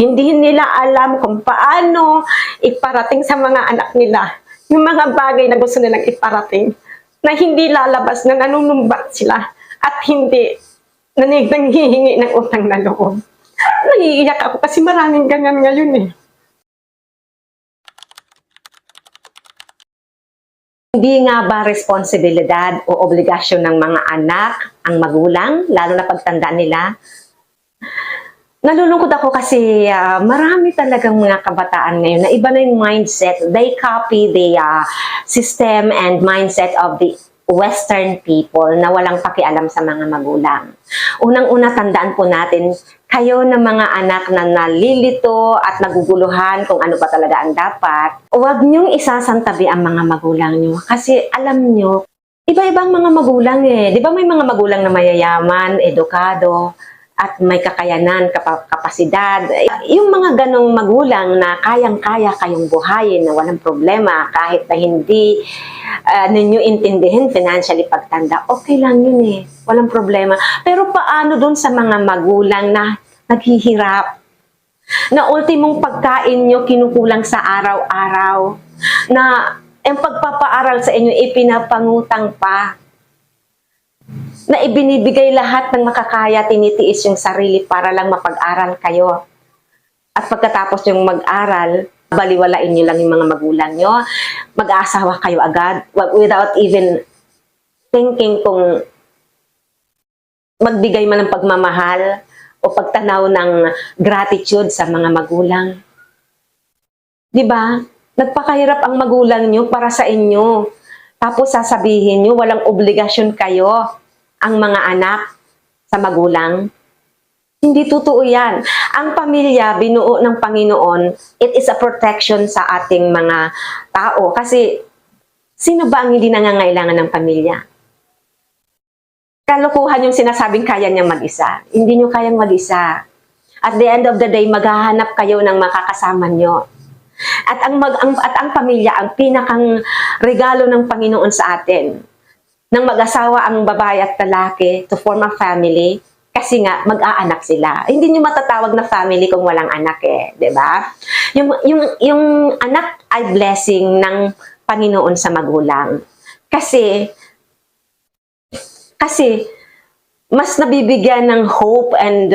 Hindi nila alam kung paano iparating sa mga anak nila yung mga bagay na gusto nilang iparating na hindi lalabas na nanunumbat sila at hindi nanghihingi ng utang na loob. Naiiyak ako kasi maraming ganyan ngayon eh. Hindi nga ba responsibilidad o obligasyon ng mga anak ang magulang, lalo na pagtanda nila? Nalulungkot ako kasi marami talagang mga kabataan ngayon na iba na yung mindset. They copy the system and mindset of the Western people na walang pakialam sa mga magulang. Unang-una, tandaan po natin, kayo na mga anak na nalilito at naguguluhan kung ano ba talaga ang dapat, huwag niyong isasantabi ang mga magulang niyo. Kasi alam niyo, iba-ibang mga magulang eh. Di ba may mga magulang na mayayaman, edukado, at may kakayanan, kapasidad. Yung mga ganong magulang na kayang-kaya kayong buhayin na walang problema kahit na hindi ninyo intindihin financially pagtanda, okay lang yun eh. Walang problema. Pero paano dun sa mga magulang na naghihirap? Na ultimong pagkain nyo kinukulang sa araw-araw? Na ang pagpapaaral sa inyo ipinapangutang pa? Na ibinibigay lahat ng makakaya, tinitiis yung sarili para lang mapag-aral kayo. At pagkatapos yung mag-aral, baliwalain nyo lang yung mga magulang nyo, mag-aasawa kayo agad, without even thinking kung magbigay man ng pagmamahal o pagtanaw ng gratitude sa mga magulang. Diba? Nagpakahirap ang magulang nyo para sa inyo. Tapos sasabihin nyo, walang obligasyon kayo ang mga anak sa magulang. Hindi totoo yan. Ang pamilya, binuo ng Panginoon, it is a protection sa ating mga tao. Kasi, sino ba ang hindi nangangailangan ng pamilya? Kalokohan yung sinasabing kaya niyang mag-isa. Hindi niyo kayang mag-isa. At the end of the day, maghahanap kayo ng makakasama niyo. At ang pamilya, ang pinakang regalo ng Panginoon sa atin. Nang mag-asawa ang babae at lalaki to form a family, kasi nga mag-aanak sila. Hindi niyo matatawag na family kung walang anak eh, 'di ba? Yung anak ay blessing ng Panginoon sa magulang. Kasi mas nabibigyan ng hope and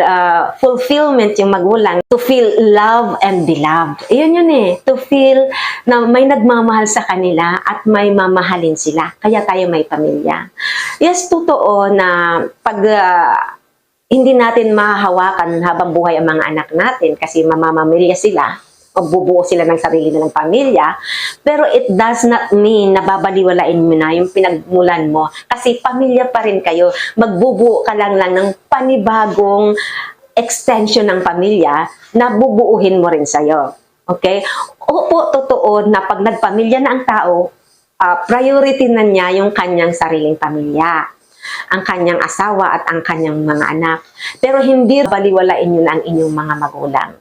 fulfillment yung magulang to feel love and beloved. Iyon yun eh. To feel na may nagmamahal sa kanila at may mamahalin sila. Kaya tayo may pamilya. Yes, totoo na pag hindi natin mahahawakan habang buhay ang mga anak natin kasi mamamamilya sila, magbubuo sila ng sarili nilang pamilya, pero it does not mean na babaliwalain mo na yung pinagmulan mo. Kasi pamilya pa rin kayo, magbubuo ka lang ng panibagong extension ng pamilya na bubuuhin mo rin sa'yo. Okay? Opo, totoo na pag nagpamilya na ang tao, priority na niya yung kanyang sariling pamilya, ang kanyang asawa at ang kanyang mga anak. Pero hindi baliwalain yun ang inyong mga magulang.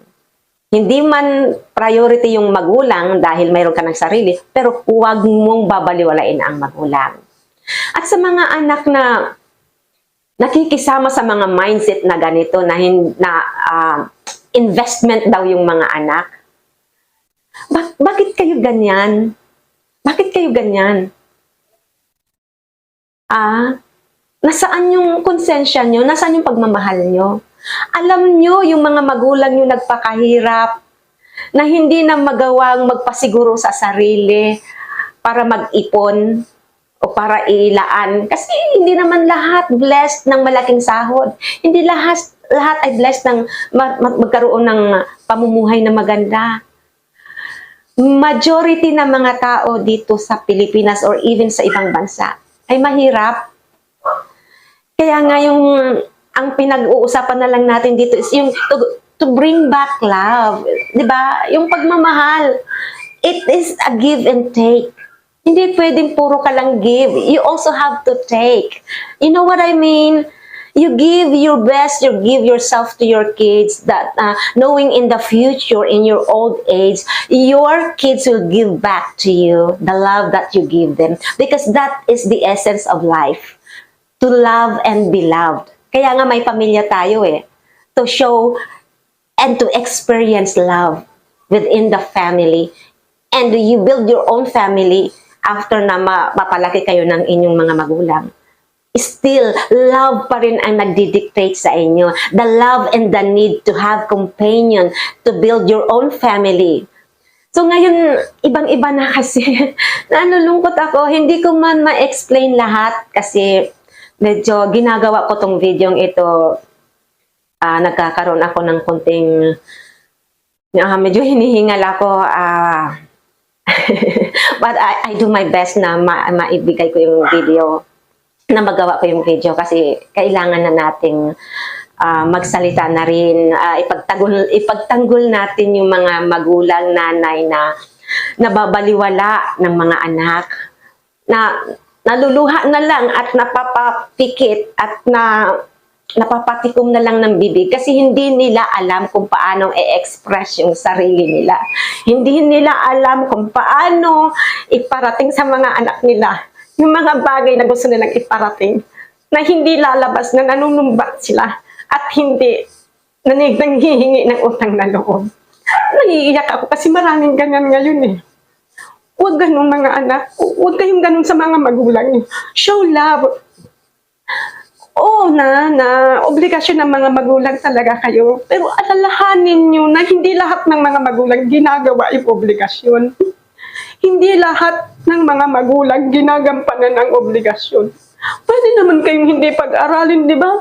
Hindi man priority yung magulang dahil mayroon ka ng sarili, pero huwag mong babaliwalain ang magulang. At sa mga anak na nakikisama sa mga mindset na ganito, na investment daw yung mga anak, bakit kayo ganyan? Bakit kayo ganyan? Nasaan yung konsensya nyo? Nasaan yung pagmamahal nyo? Alam nyo yung mga magulang nyo nagpakahirap na hindi na magawang magpasiguro sa sarili para mag-ipon o para ilaan. Kasi hindi naman lahat blessed ng malaking sahod. Hindi lahat ay blessed ng magkaroon ng pamumuhay na maganda. Majority ng mga tao dito sa Pilipinas or even sa ibang bansa ay mahirap. Kaya nga ang pinag-uusapan na lang natin dito is yung to bring back love. Diba? Yung pagmamahal. It is a give and take. Hindi pwedeng puro ka lang give. You also have to take. You know what I mean? You give your best, you give yourself to your kids, that knowing in the future, in your old age, your kids will give back to you the love that you give them. Because that is the essence of life. To love and be loved. Kaya nga may pamilya tayo eh. To show and to experience love within the family. And you build your own family after na mapalaki kayo ng inyong mga magulang. Still, love pa rin ang nagdidictate sa inyo. The love and the need to have companion to build your own family. So ngayon, ibang-iba na kasi. Nalulungkot ako. Hindi ko man ma-explain lahat kasi medyo ginagawa ko tong video ito. Nagkakaroon ako ng konting medyo hinihingal ako. But I do my best na maibigay ko yung video, na magawa ko yung video kasi kailangan na nating magsalita na rin, ipagtanggol natin yung mga magulang, nanay na nababaliwala ng mga anak, na naluluha na lang at napapapikit at napapatikom na lang ng bibig kasi hindi nila alam kung paano i-express yung sarili nila. Hindi nila alam kung paano iparating sa mga anak nila yung mga bagay na gusto nilang iparating, na hindi lalabas na nanunumbat sila at hindi nanghihingi ng utang na loob. Naiiyak ako kasi maraming ganyan ngayon eh. Huwag ganun mga anak. Huwag kayong ganun sa mga magulang niyo. Show love. Oo na obligasyon ng mga magulang talaga kayo. Pero alalahanin nyo na hindi lahat ng mga magulang ginagawa yung obligasyon. Hindi lahat ng mga magulang ginagampanan ng obligasyon. Pwede naman kayong hindi pag-aralin, di ba?